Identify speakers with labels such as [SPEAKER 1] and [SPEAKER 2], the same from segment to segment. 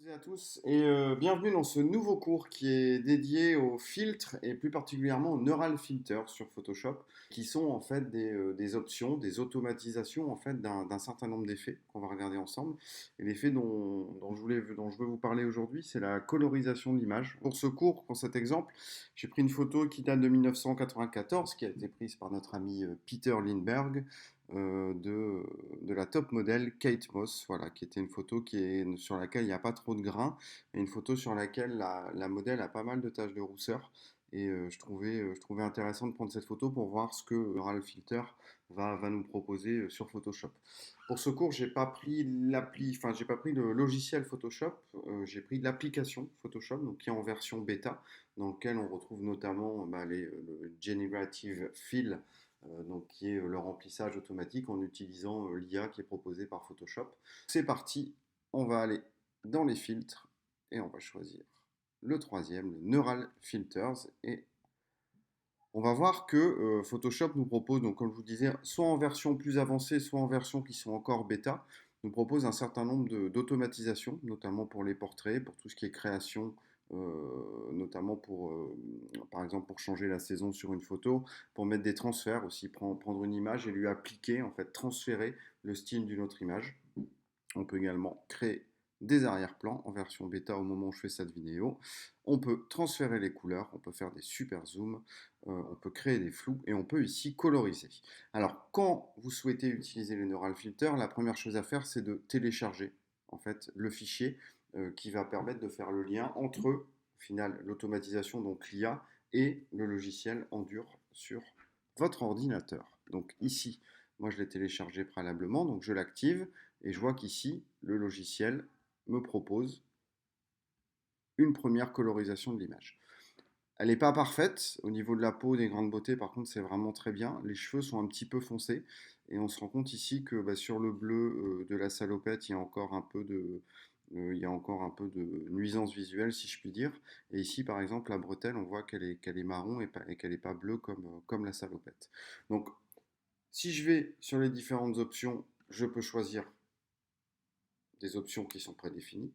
[SPEAKER 1] Toutes et à tous et bienvenue dans ce nouveau cours qui est dédié aux filtres et plus particulièrement aux neural filters sur Photoshop, qui sont en fait des options, des automatisations en fait d'un certain nombre d'effets qu'on va regarder ensemble. Et l'effet dont je veux vous parler aujourd'hui, c'est la colorisation de l'image. Pour ce cours, pour cet exemple, j'ai pris une photo qui date de 1994, qui a été prise par notre ami Peter Lindbergh, de la top modèle Kate Moss, voilà, qui était une photo sur laquelle il n'y a pas trop de grains, et une photo sur laquelle la modèle a pas mal de taches de rousseur. Et je trouvais intéressant de prendre cette photo pour voir ce que Neural Filter va nous proposer sur Photoshop. Pour ce cours, j'ai pas pris j'ai pas pris le logiciel Photoshop, j'ai pris l'application Photoshop, donc qui est en version bêta, dans lequel on retrouve notamment le Generative Fill, donc qui est le remplissage automatique en utilisant l'IA qui est proposée par Photoshop. C'est parti, on va aller dans les filtres et on va choisir le troisième, le Neural Filters, et on va voir que Photoshop nous propose, donc comme je vous disais, soit en version plus avancée, soit en version qui sont encore bêta, nous propose un certain nombre d'automatisations, notamment pour les portraits, pour tout ce qui est création, notamment par exemple, pour changer la saison sur une photo, pour mettre des transferts aussi, prendre une image et lui appliquer, en fait, transférer le style d'une autre image. On peut également créer des arrière-plans en version bêta au moment où je fais cette vidéo. On peut transférer les couleurs, on peut faire des super zooms, on peut créer des flous et on peut ici coloriser. Alors, quand vous souhaitez utiliser les Neural Filters, la première chose à faire, c'est de télécharger en fait le fichier qui va permettre de faire le lien entre, au final, l'automatisation, donc l'IA, et le logiciel en dur sur votre ordinateur. Donc ici, moi je l'ai téléchargé préalablement, donc je l'active et je vois qu'ici, le logiciel me propose une première colorisation de l'image. Elle n'est pas parfaite au niveau de la peau, des grains de beauté, par contre c'est vraiment très bien. Les cheveux sont un petit peu foncés et on se rend compte ici que sur le bleu de la salopette, il y a encore un peu de nuisance visuelle si je puis dire. Et ici par exemple la bretelle, on voit qu'elle est marron et qu'elle n'est pas bleue comme la salopette. Donc si je vais sur les différentes options, je peux choisir des options qui sont prédéfinies.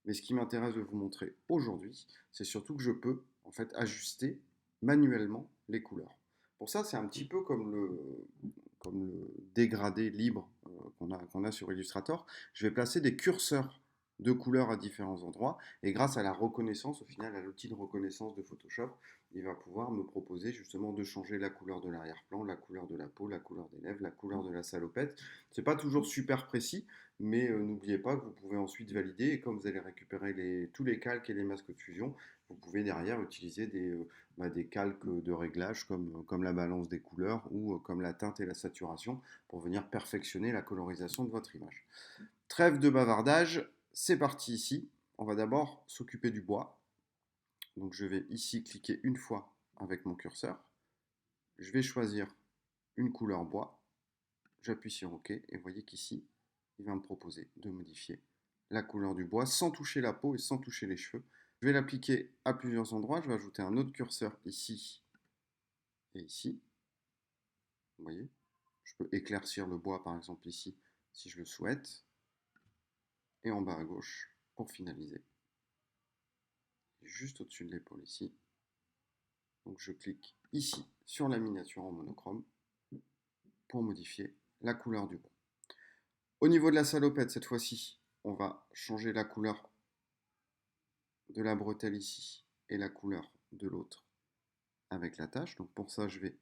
[SPEAKER 1] Mais ce qui m'intéresse de vous montrer aujourd'hui, c'est surtout que je peux en fait ajuster manuellement les couleurs. Pour ça, c'est un petit peu comme le dégradé libre qu'on a sur Illustrator. Je vais placer des curseurs de couleurs à différents endroits et grâce à la reconnaissance, au final à l'outil de reconnaissance de Photoshop, il va pouvoir me proposer justement de changer la couleur de l'arrière-plan, la couleur de la peau, la couleur des lèvres, la couleur de la salopette. C'est pas toujours super précis, mais n'oubliez pas que vous pouvez ensuite valider et comme vous allez récupérer tous les calques et les masques de fusion, vous pouvez derrière utiliser des calques de réglage comme la balance des couleurs ou comme la teinte et la saturation pour venir perfectionner la colorisation de votre image. Trêve de bavardage, c'est parti ici. On va d'abord s'occuper du bois. Donc je vais ici cliquer une fois avec mon curseur. Je vais choisir une couleur bois. J'appuie sur OK et vous voyez qu'ici, il va me proposer de modifier la couleur du bois sans toucher la peau et sans toucher les cheveux. Je vais l'appliquer à plusieurs endroits. Je vais ajouter un autre curseur ici et ici. Vous voyez, je peux éclaircir le bois par exemple ici si je le souhaite. Et en bas à gauche pour finaliser. Juste au-dessus de l'épaule ici. Donc je clique ici sur la miniature en monochrome pour modifier la couleur du bois. Au niveau de la salopette, cette fois-ci, on va changer la couleur de la bretelle ici et la couleur de l'autre avec la tâche. Donc pour ça, je vais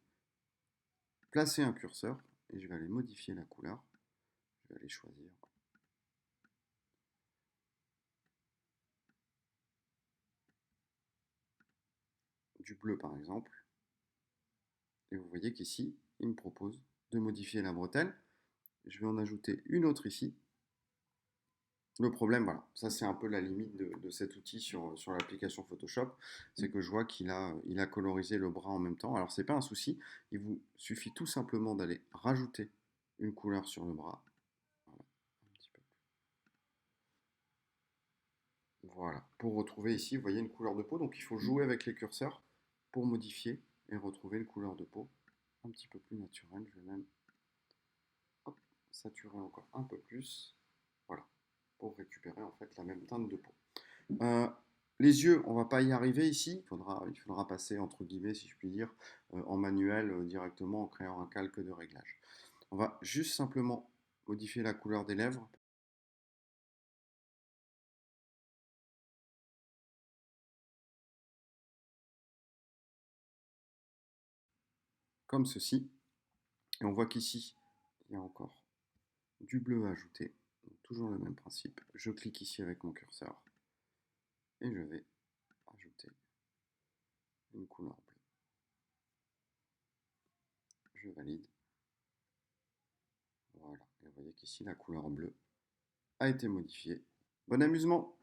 [SPEAKER 1] placer un curseur et je vais aller modifier la couleur. Je vais aller choisir du bleu par exemple. Et vous voyez qu'ici, il me propose de modifier la bretelle. Je vais en ajouter une autre ici. Le problème, voilà, ça c'est un peu la limite de cet outil sur l'application Photoshop, c'est que je vois il a colorisé le bras en même temps. Alors c'est pas un souci, il vous suffit tout simplement d'aller rajouter une couleur sur le bras. Voilà, un petit peu. Voilà, pour retrouver ici, vous voyez une couleur de peau, donc il faut jouer avec les curseurs pour modifier et retrouver une couleur de peau un petit peu plus naturelle. Je vais même hop, saturer encore un peu plus. Voilà. pour récupérer en fait la même teinte de peau. Euh, les yeux, on va pas y arriver ici. Il faudra passer entre guillemets, si je puis dire, en manuel directement en créant un calque de réglage. On va juste simplement modifier la couleur des lèvres comme ceci. Et on voit qu'ici, il y a encore du bleu à ajouter. Donc, toujours le même principe. Je clique ici avec mon curseur et je vais ajouter une couleur bleue. Je valide. Voilà. Et vous voyez qu'ici, la couleur bleue a été modifiée. Bon amusement!